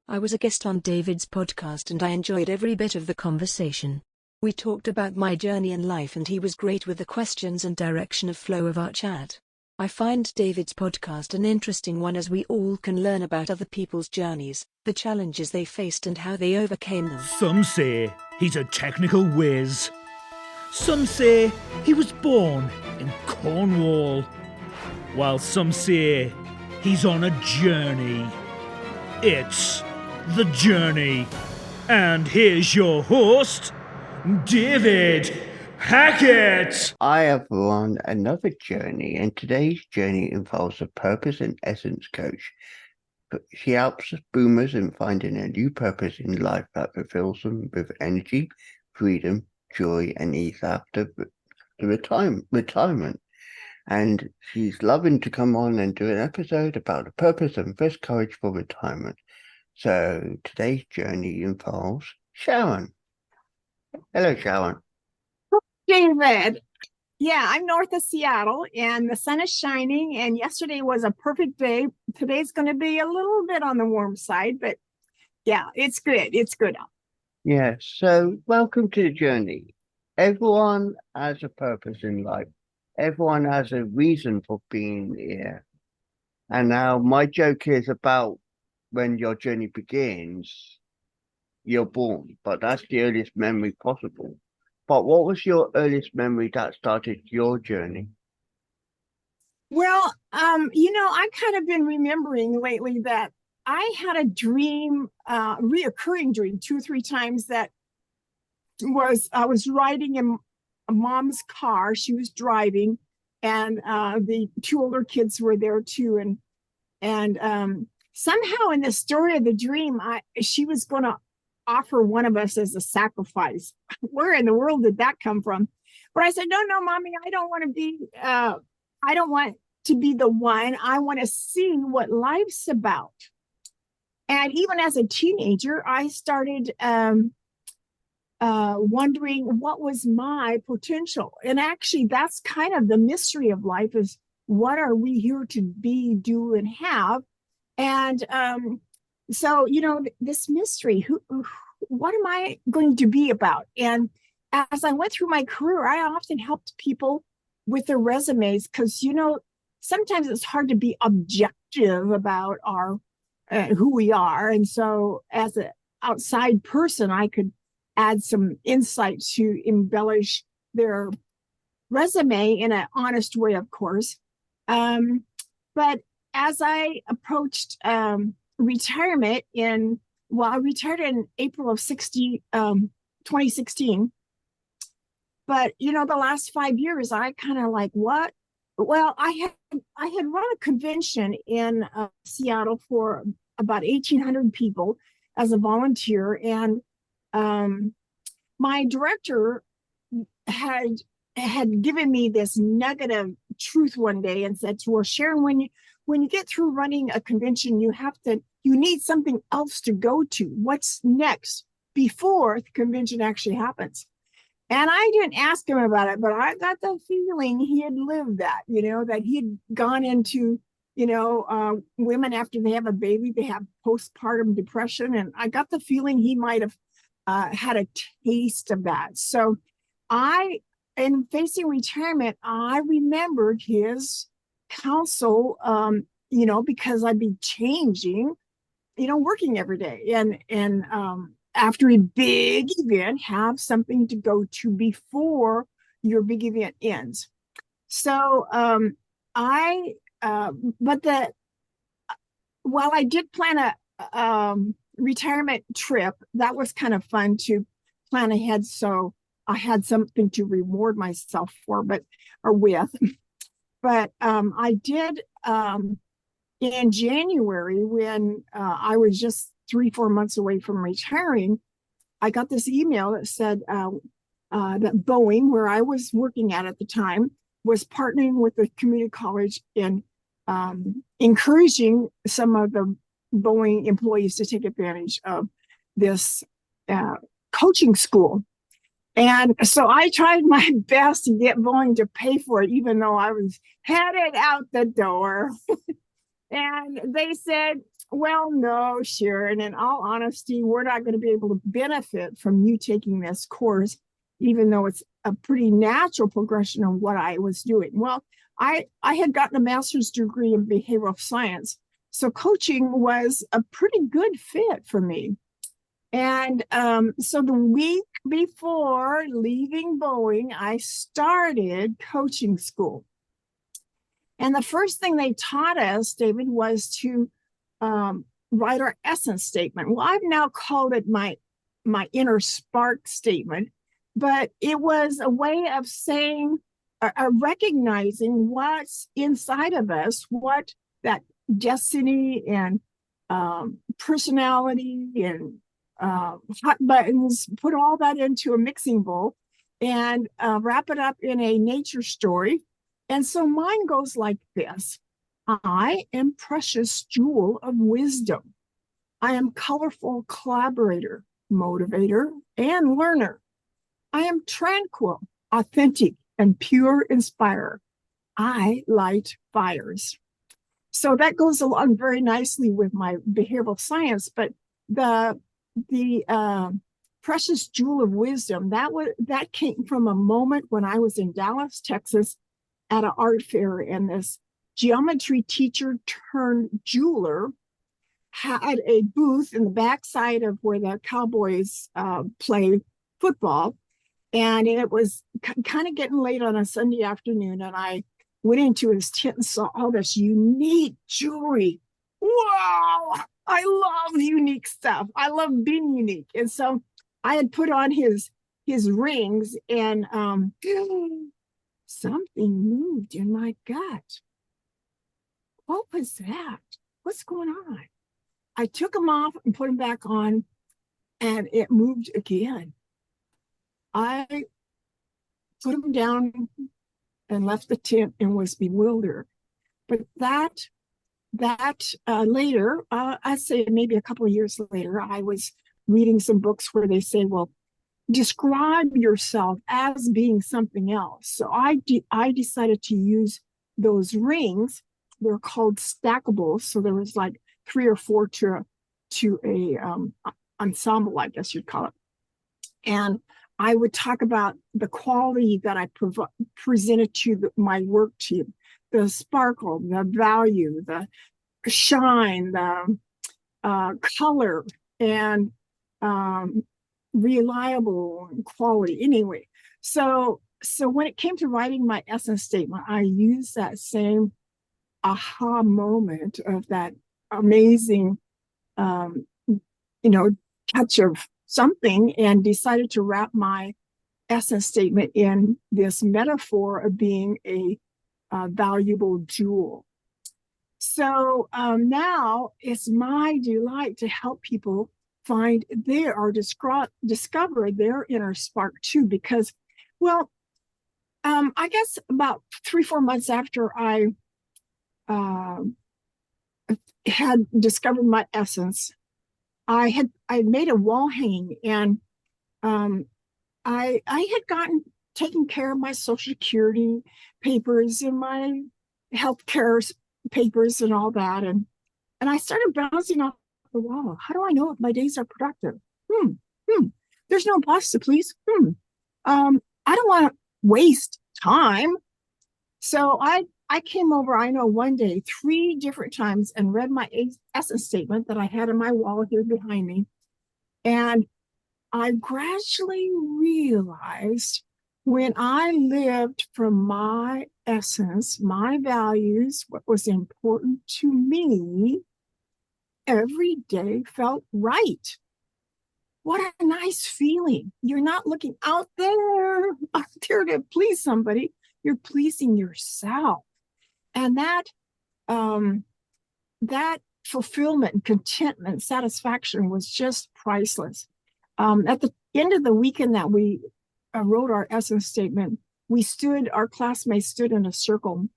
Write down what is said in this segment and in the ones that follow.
I was a guest on David's podcast and I enjoyed every bit of the conversation. We talked about my journey in life and he was great with the questions and direction of flow of our chat. I find David's podcast an interesting one as we all can learn about other people's journeys, the challenges they faced and how they overcame them. Some say he's a technical whiz. Some say he was born in Cornwall. While some say he's on a journey. It's The Journey. And here's your host, David Hackett. I have run another journey, and today's journey involves a purpose and essence coach. She helps boomers in finding a new purpose in life that fulfills them with energy, freedom, joy, and ease after the retirement. And she's loving to come on and do an episode about the purpose and first courage for retirement. So today's journey involves Sharon. Hello, Sharon. David. Yeah, I'm north of Seattle and the sun is shining and yesterday was a perfect day. Today's going to be a little bit on the warm side, but yeah, it's good. It's good. Yeah, so welcome to the journey. Everyone has a purpose in life. Everyone has a reason for being here. And now my joke is about when your journey begins, you're born, but that's the earliest memory possible. But what was your earliest memory that started your journey? Well, I've kind of been remembering lately that I had a dream, reoccurring dream 2 or 3 times that I was riding in a mom's car. She was driving and the 2 older kids were there too. And somehow in the story of the dream, she was going to offer one of us as a sacrifice. Where in the world did that come from? But I said, no, mommy, I don't want to be the one. I want to see what life's about. And even as a teenager, I started wondering what was my potential. And actually, that's kind of the mystery of life is what are we here to be, do, and have? And so, this mystery, what am I going to be about? And as I went through my career, I often helped people with their resumes because, sometimes it's hard to be objective about our who we are. And so as an outside person, I could add some insight to embellish their resume in an honest way, of course. But as I approached retirement I retired in April of 2016. But, the last 5 years, I kind of like, what? Well, I had run a convention in Seattle for about 1,800 people as a volunteer. And my director had given me this nugget of truth one day and said, well, Sharon, when you get through running a convention, you need something else to go to. What's next before the convention actually happens? And I didn't ask him about it, but I got the feeling he had lived that, that he had gone into, women after they have a baby, they have postpartum depression. And I got the feeling he might have had a taste of that. So in facing retirement, I remembered his counsel, because I'd be changing, working every day and after a big event, have something to go to before your big event ends. So while I did plan a retirement trip, that was kind of fun to plan ahead. So I had something to reward myself with. But I did in January when I was just 3-4 months away from retiring, I got this email that said that Boeing, where I was working at the time, was partnering with the community college in encouraging some of the Boeing employees to take advantage of this coaching school. And so I tried my best to get Boeing to pay for it, even though I was headed out the door. And they said, Well, no, Sharon. In all honesty, we're not going to be able to benefit from you taking this course, even though it's a pretty natural progression of what I was doing. Well, I had gotten a master's degree in behavioral science, so coaching was a pretty good fit for me. And so the week before leaving Boeing, I started coaching school. And the first thing they taught us, David, was to write our essence statement. Well, I've now called it my inner spark statement, but it was a way of saying, recognizing what's inside of us, what that destiny and personality and hot buttons, put all that into a mixing bowl and wrap it up in a nature story. And so mine goes like this. I am precious jewel of wisdom. I am colorful collaborator, motivator, and learner. I am tranquil, authentic, and pure inspirer. I light fires. So that goes along very nicely with my behavioral science, but the precious jewel of wisdom, that came from a moment when I was in Dallas, Texas, at an art fair, and this geometry teacher turned jeweler had a booth in the backside of where the Cowboys play football. And it was kind of getting late on a Sunday afternoon. And I went into his tent and saw all this unique jewelry. Wow, I love unique stuff. I love being unique. And so I had put on his rings, and something moved in my gut. What was that? What's going on? I took them off and put them back on, and it moved again. I put them down and left the tent and was bewildered. But that later, I'd say maybe a couple of years later, I was reading some books where they say, well, describe yourself as being something else. So I decided to use those rings. They're called stackables. So there was like 3 or 4 to a ensemble, I guess you'd call it. And I would talk about the quality that I presented to my work team, the sparkle, the value, the shine, the color, and reliable and quality. Anyway, so when it came to writing my essence statement, I used that same aha moment of that amazing, touch of something, and decided to wrap my essence statement in this metaphor of being a valuable jewel. So now it's my delight to help people find discover their inner spark too, because, well, I guess about 3-4 months after I had discovered my essence, I had made a wall hanging, and I had taken care of my Social Security papers and my health care papers and all that, and I started bouncing off the wall. How do I know if my days are productive? There's no boss to please. I don't want to waste time. So I came over, I know, one day 3 different times, and read my essence statement that I had on my wall here behind me. And I gradually realized, when I lived from my essence, my values, what was important to me, every day felt right. What a nice feeling. You're not looking out there to please somebody. You're pleasing yourself. And that fulfillment and contentment, satisfaction was just priceless. At the end of the weekend that we wrote our essence statement, our classmates stood in a circle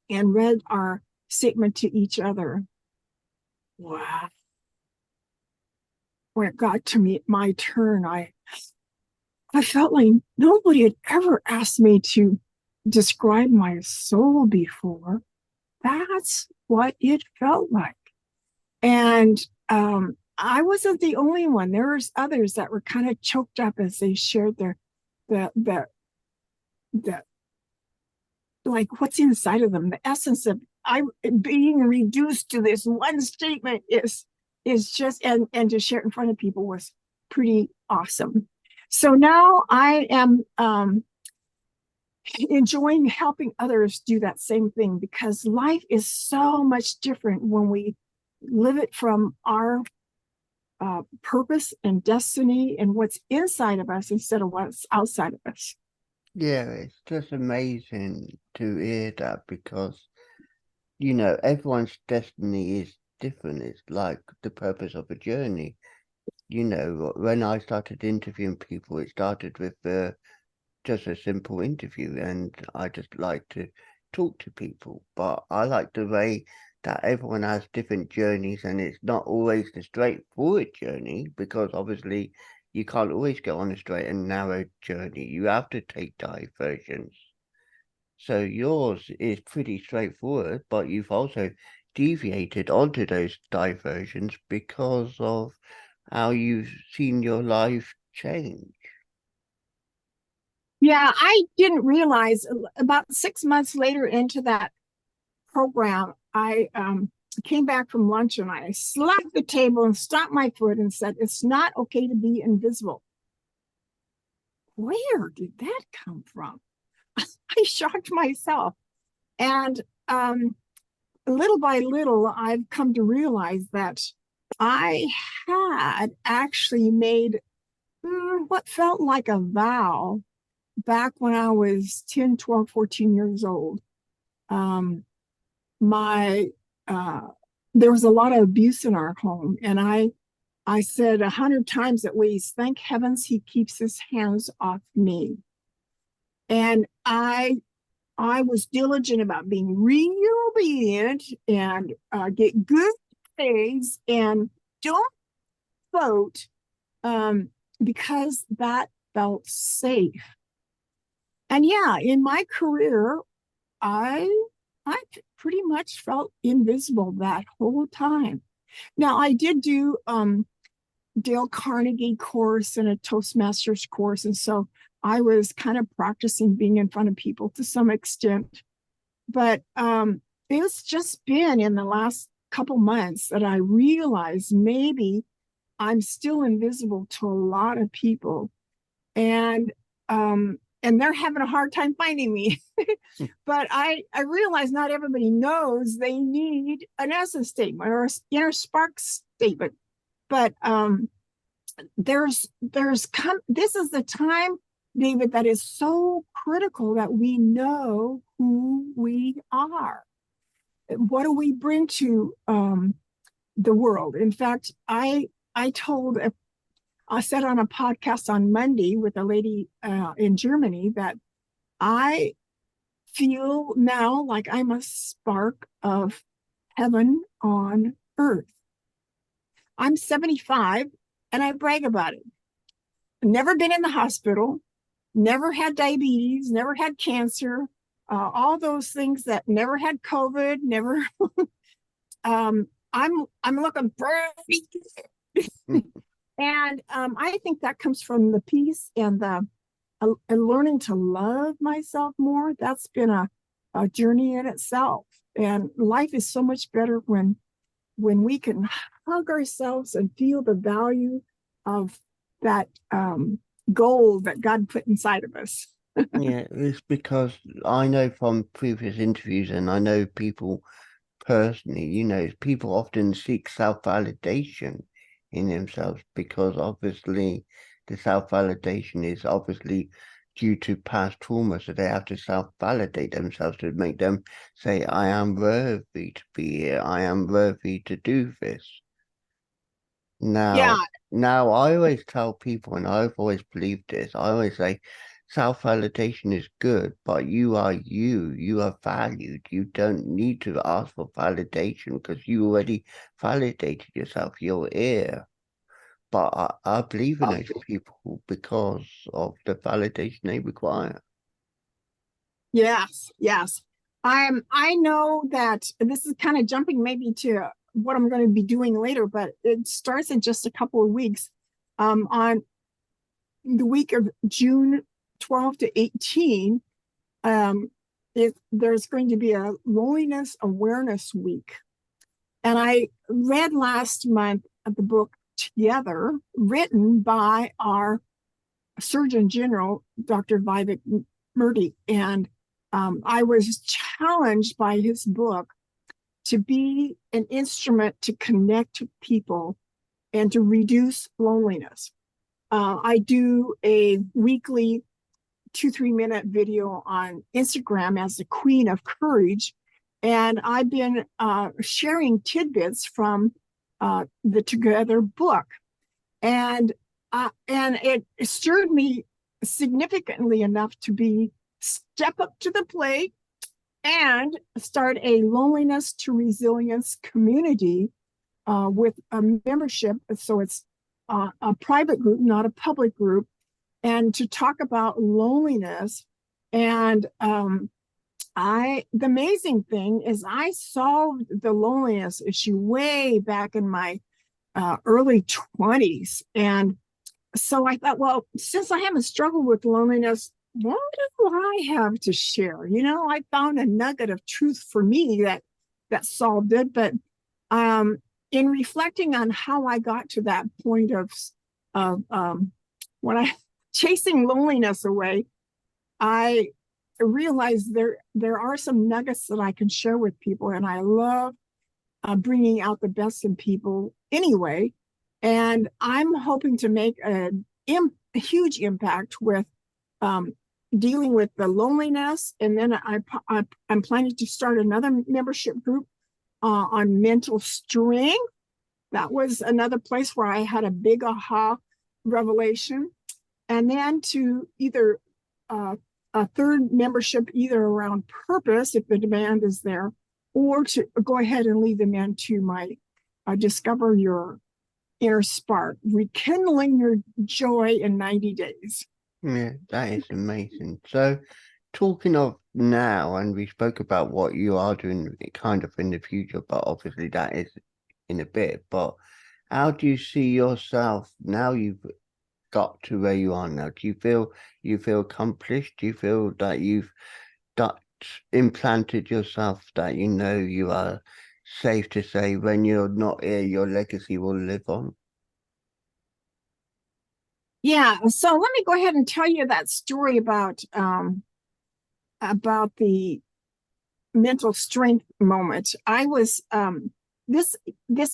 and read our statement to each other. Wow. When it got to me, my turn, I felt like nobody had ever asked me to describe my soul before. That's what it felt like. And I wasn't the only one. There was others that were kind of choked up as they shared the the the like what's inside of them. The essence of I being reduced to this one statement is just and to share it in front of people was pretty awesome. So now I am enjoying helping others do that same thing, because life is so much different when we live it from our purpose and destiny and what's inside of us instead of what's outside of us. Yeah, it's just amazing to hear that because, you know, everyone's destiny is different. It's like the purpose of a journey. You know, when I started interviewing people, it started with just a simple interview, and I just like to talk to people. But I like the way that everyone has different journeys, and it's not always the straightforward journey because obviously you can't always go on a straight and narrow journey. You have to take diversions. So yours is pretty straightforward, but you've also deviated onto those diversions because of how you've seen your life change. Yeah, I didn't realize about 6 months later into that program, I came back from lunch and I slapped the table and stomped my foot and said, "It's not okay to be invisible." Where did that come from? I shocked myself. And little by little, I've come to realize that I had actually made what felt like a vow back when I was 10, 12, 14 years old. Um, my there was a lot of abuse in our home, and I said 100 times at least, "Thank heavens he keeps his hands off me." And I was diligent about being real obedient and get good grades and don't vote, um, because that felt safe. And yeah, in my career, I I pretty much felt invisible that whole time. Now I did do Dale Carnegie course and a Toastmasters course, and so I was kind of practicing being in front of people to some extent. But it's just been in the last couple months that I realized maybe I'm still invisible to a lot of people, and they're having a hard time finding me. But I realize not everybody knows they need an essence statement or an inner spark statement. But this is the time, David, that is so critical that we know who we are. What do we bring to the world? In fact, I said on a podcast on Monday with a lady in Germany that I feel now like I'm a spark of heaven on earth. I'm 75 and I brag about it. Never been in the hospital, never had diabetes, never had cancer, all those things that never had COVID, never. I'm looking pretty good. And I think that comes from the peace and and learning to love myself more. That's been a journey in itself. And life is so much better when we can hug ourselves and feel the value of that gold that God put inside of us. Yeah, it's because I know from previous interviews, and I know people personally, you know, people often seek self-validation in themselves because obviously the self-validation is obviously due to past trauma, so they have to self-validate themselves to make them say, I am worthy to be here, I am worthy to do this. Yeah, Now I always tell people, and I've always believed this, I always say self-validation is good, but you are you. You are valued. You don't need to ask for validation because you already validated yourself. You're here. But I believe in those people because of the validation they require. yes, yes. I know that this is kind of jumping maybe to what I'm going to be doing later, but it starts in just a couple of weeks. On the week of June 12 to 18, there's going to be a Loneliness Awareness Week. And I read last month the book Together, written by our Surgeon General, Dr. Vivek Murthy. And I was challenged by his book to be an instrument to connect people and to reduce loneliness. I do a weekly 2-3 minute video on Instagram as the Queen of Courage. And I've been sharing tidbits from the Together book. And it stirred me significantly enough to step up to the plate and start a loneliness to resilience community with a membership. So it's a private group, not a public group, and to talk about loneliness. And the amazing thing is I solved the loneliness issue way back in my early 20s. And so I thought, well, since I haven't struggled with loneliness, what do I have to share? I found a nugget of truth for me that solved it. But in reflecting on how I got to that point of when I chasing loneliness away, I realized there are some nuggets that I can share with people, and I love bringing out the best in people anyway. And I'm hoping to make a huge impact with dealing with the loneliness. And then I'm planning to start another membership group on mental strength. That was another place where I had a big aha revelation. And then to either a third membership, either around purpose, if the demand is there, or to go ahead and lead them into my Discover Your Inner Spark, rekindling your joy in 90 days. Yeah, that is amazing. So, talking of now, and we spoke about what you are doing kind of in the future, but obviously that is in a bit. But how do you see yourself now you've got to where you are now? Do you feel accomplished? Do you feel that you've implanted yourself that you are safe to say when you're not here, your legacy will live on? Yeah, so let me go ahead and tell you that story about the mental strength moment. I was this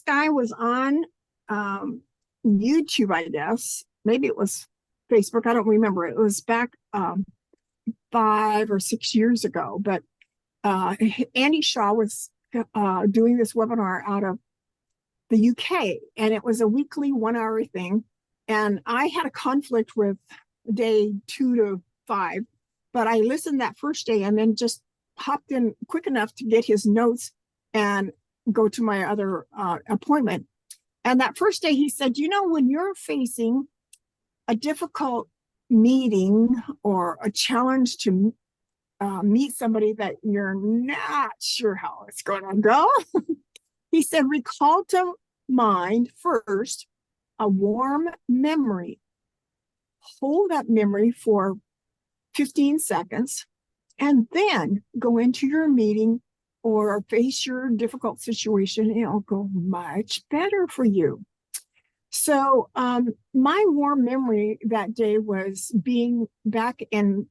guy was on YouTube, I guess. Maybe it was Facebook. I don't remember. It was back 5 or 6 years ago. But Andy Shaw was doing this webinar out of the UK, and it was a weekly 1-hour thing. And I had a conflict with day 2 to 5, but I listened that first day and then just hopped in quick enough to get his notes and go to my other appointment. And that first day he said, when you're facing a difficult meeting or a challenge to meet somebody that you're not sure how it's going to go, he said, recall to mind first a warm memory. Hold that memory for 15 seconds and then go into your meeting or face your difficult situation, and it'll go much better for you. So my warm memory that day was being back in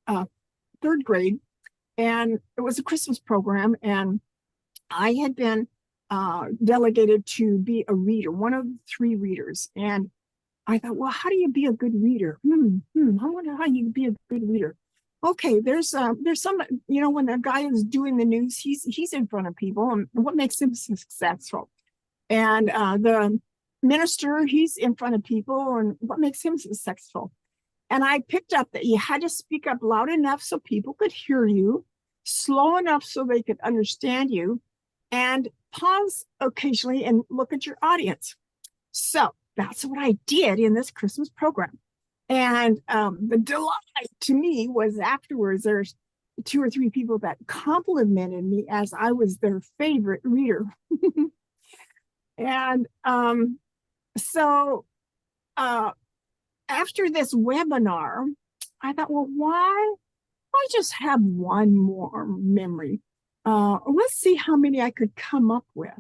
3rd grade, and it was a Christmas program, and I had been delegated to be a reader, one of 3 readers. And I thought, well, how do you be a good reader? I wonder how you be a good reader. Okay, there's some, when the guy is doing the news, he's in front of people, and what makes him successful? And the minister, he's in front of people, and what makes him successful? And I picked up that you had to speak up loud enough so people could hear you, slow enough so they could understand you, and pause occasionally and look at your audience. So that's what I did in this Christmas program. And the delight to me was afterwards, there's 2 or 3 people that complimented me as I was their favorite reader. And so after this webinar, I thought, well, why just have one more memory? Let's see how many I could come up with.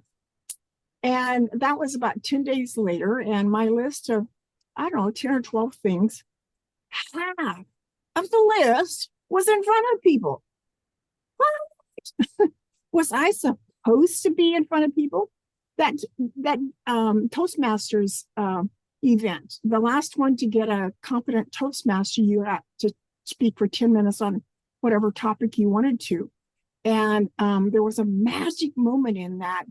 And that was about 10 days later. And my list of, I don't know, 10 or 12 things, half of the list was in front of people. What? Was I supposed to be in front of people? That Toastmasters event, the last one to get a competent Toastmaster, you had to speak for 10 minutes on whatever topic you wanted to. And there was a magic moment in that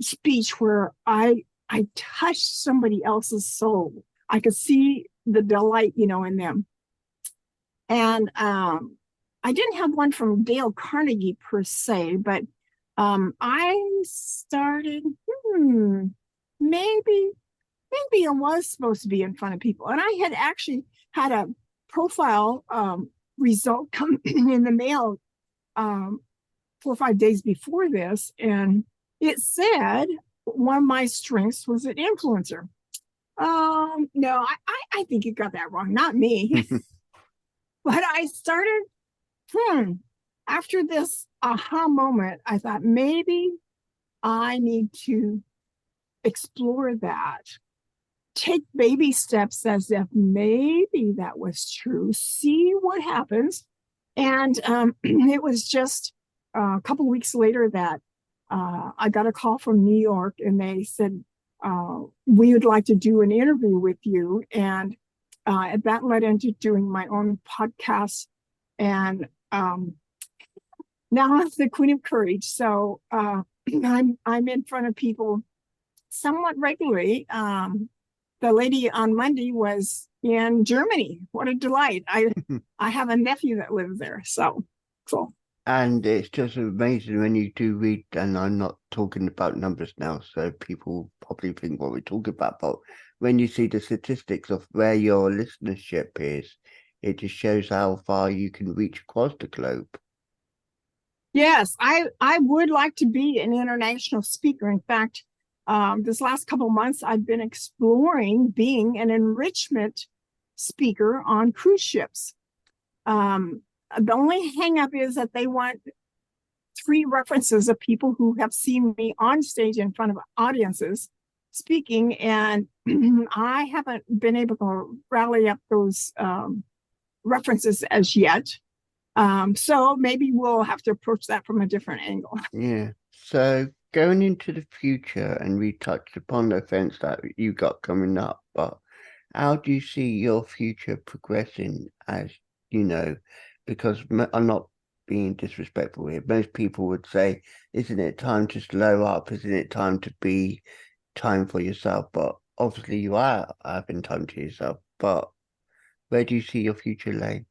speech where I touched somebody else's soul. I could see the delight, in them. And I didn't have one from Dale Carnegie per se, but I started, maybe I was supposed to be in front of people. And I had actually had a profile result come in the mail 4 or 5 days before this. And it said one of my strengths was an influencer. No, I think you got that wrong, not me. But I started, after this aha moment, I thought maybe I need to explore that. Take baby steps as if maybe that was true. See what happens. And it was just a couple of weeks later that I got a call from New York, and they said, we would like to do an interview with you. And that led into doing my own podcast. And now I'm the Queen of Courage. So I'm in front of people somewhat regularly. The lady on Monday was in Germany. What a delight. I have a nephew that lives there. So cool. And it's just amazing when you do read, and I'm not talking about numbers now, so people probably think what we're talking about, but when you see the statistics of where your listenership is, it just shows how far you can reach across the globe. Yes, I would like to be an international speaker. In fact, this last couple of months, I've been exploring being an enrichment speaker on cruise ships. The only hang up is that they want 3 references of people who have seen me on stage in front of audiences speaking, and I haven't been able to rally up those references as yet. So maybe we'll have to approach that from a different angle. Yeah. So going into the future, and we touched upon the events that you got coming up, but how do you see your future progressing as, because I'm not being disrespectful here. Most people would say, isn't it time to slow up? Isn't it time to be time for yourself? But obviously you are having time to yourself. But where do you see your future lay?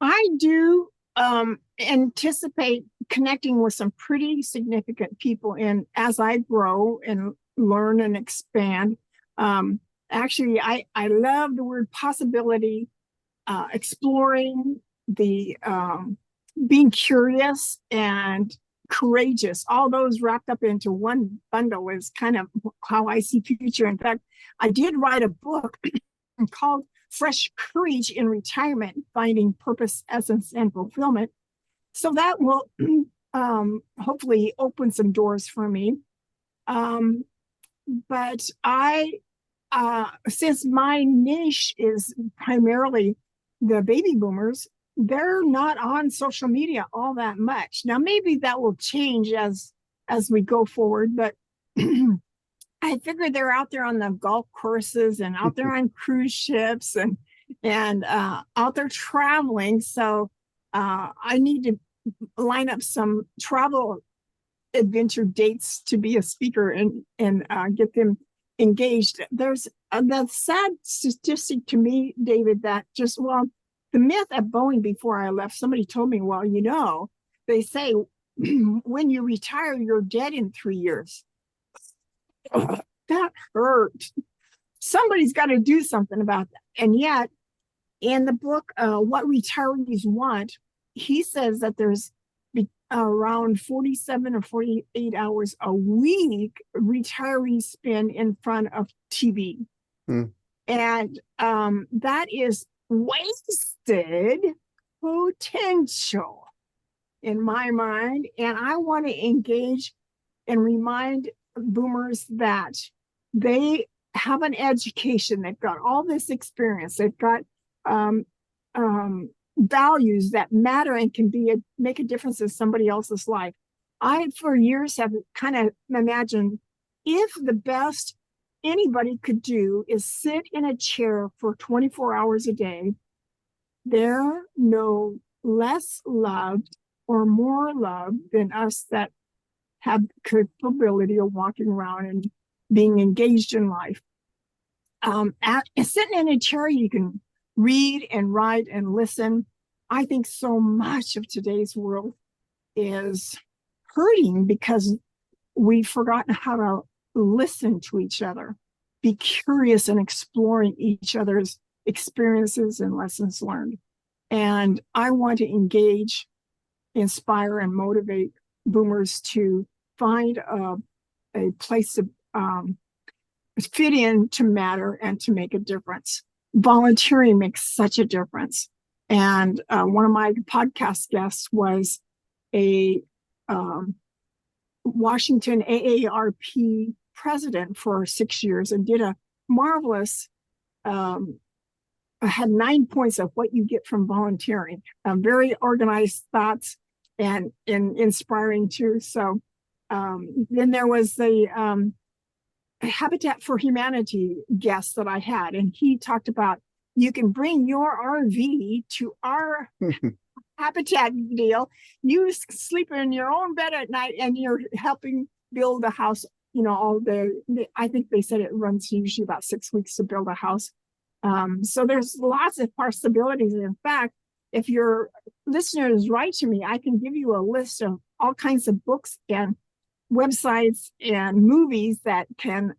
I do anticipate connecting with some pretty significant people, and as I grow and learn and expand. Actually, I love the word possibility, exploring, the being curious and courageous. All those wrapped up into one bundle is kind of how I see future. In fact, I did write a book called Fresh Courage in Retirement, Finding Purpose, Essence, and Fulfillment. So that will hopefully open some doors for me. But since my niche is primarily the baby boomers, they're not on social media all that much. Now, maybe that will change as we go forward, but I figure they're out there on the golf courses and out there on cruise ships and out there traveling. So I need to line up some travel adventure dates to be a speaker and get them engaged. There's the sad statistic to me, David, that the myth at Boeing before I left, somebody told me, well, they say when you retire, you're dead in 3 years. That hurt. Somebody's got to do something about that. And yet, in the book, What Retirees Want, he says that there's around 47 or 48 hours a week retirees spend in front of TV. And that is wasted potential in my mind. And I want to engage and remind boomers that they have an education, they've got all this experience, they've got values that matter and can make a difference in somebody else's life. I, for years, have kind of imagined if the best anybody could do is sit in a chair for 24 hours a day, they're no less loved or more loved than us that have the capability of walking around and being engaged in life. Sitting in a chair, you can read and write and listen. I think so much of today's world is hurting because we've forgotten how to listen to each other, be curious and exploring each other's experiences and lessons learned. And I want to engage, inspire, and motivate boomers to find a place to fit in, to matter, and to make a difference. Volunteering makes such a difference. And one of my podcast guests was a Washington AARP president for 6 years and did a marvelous, had 9 points of what you get from volunteering. Very organized thoughts and inspiring too. So then there was the Habitat for Humanity guest that I had, and he talked about you can bring your RV to our habitat deal. You sleep in your own bed at night, and you're helping build a house. You know, all I think they said it runs usually about 6 weeks to build a house. So there's lots of possibilities. And in fact, if your listeners write to me, I can give you a list of all kinds of books and websites and movies that can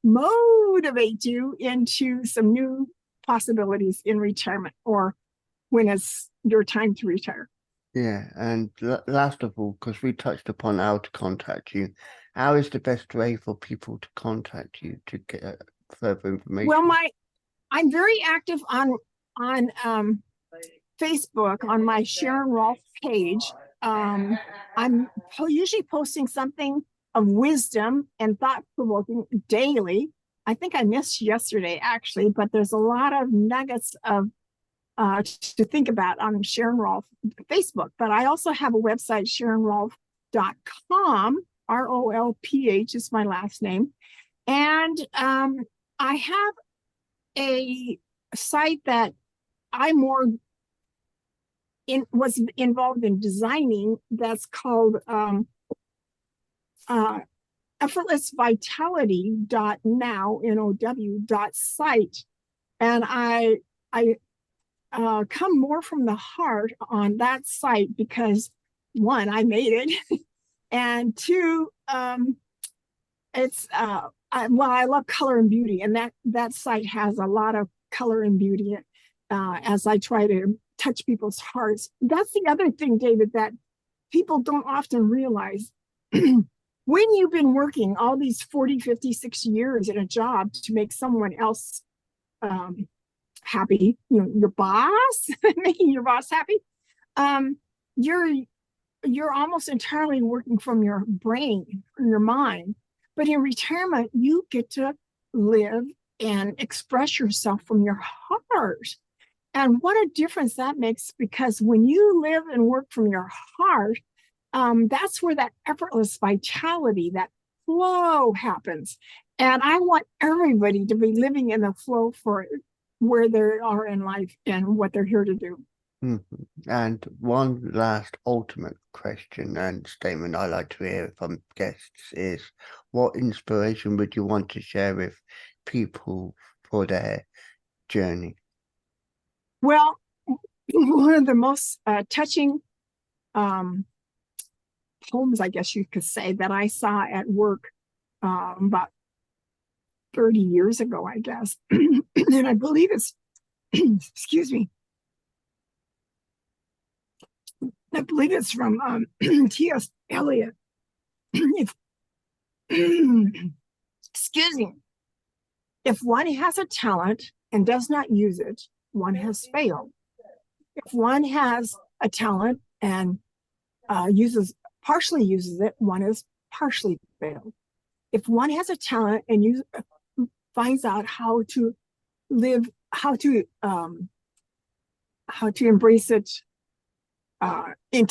motivate you into some new possibilities in retirement or when it's your time to retire. Yeah, and last of all, because we touched upon how to contact you, how is the best way for people to contact you to get further information? Well, I'm very active on Facebook on my Sharon Rolph page. I'm usually posting something of wisdom and thought-provoking daily. I think I missed yesterday actually, but there's a lot of nuggets of to think about on Sharon Rolph Facebook. But I also have a website, SharonRolph.com. ROLPH is my last name. And I have a site that I was involved in designing that's called effortlessvitality.now.site. And I come more from the heart on that site because one, I made it, and two, it's I love color and beauty, and that site has a lot of color and beauty as I try to touch people's hearts. That's the other thing, David, that people don't often realize. When you've been working all these 40, 50, 60 years in a job to make someone else happy, you know, your boss, making your boss happy, you're almost entirely working from your brain, from your mind. But in retirement, you get to live and express yourself from your heart. And what a difference that makes, because when you live and work from your heart, that's where that effortless vitality, that flow happens. And I want everybody to be living in the flow for where they are in life and what they're here to do. Mm-hmm. And one last ultimate question and statement I like to hear from guests is, what inspiration would you want to share with people for their journey? Well, one of the most touching poems, I guess you could say, that I saw at work about 30 years ago, I guess. And I believe it's, excuse me, I believe it's from T.S. Eliot. If, excuse me. If one has a talent and does not use it, one has failed. If one has a talent and partially uses it, one has partially failed. If one has a talent and finds out how to live, how to embrace it in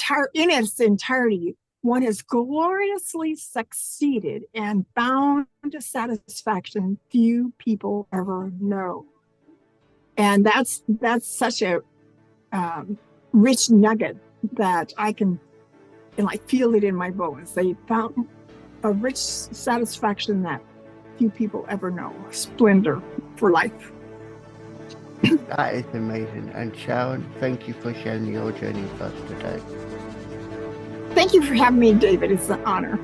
its entirety, one has gloriously succeeded and found a satisfaction few people ever know. And that's such a rich nugget that I can feel it in my bones. They found a rich satisfaction that few people ever know, splendor for life. That is amazing. And Sharon, thank you for sharing your journey with us today. Thank you for having me, David. It's an honor.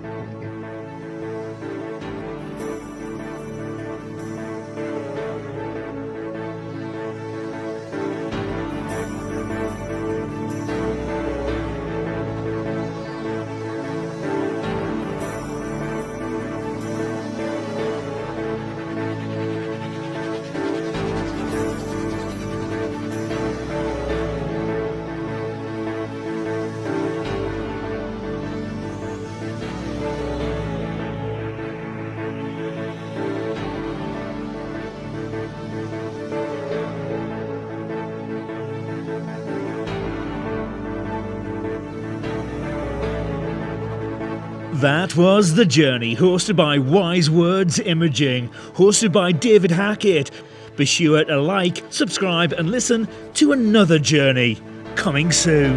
That was The Journey, hosted by Wise Words Imaging, hosted by David Hackett. Be sure to like, subscribe and listen to another journey coming soon.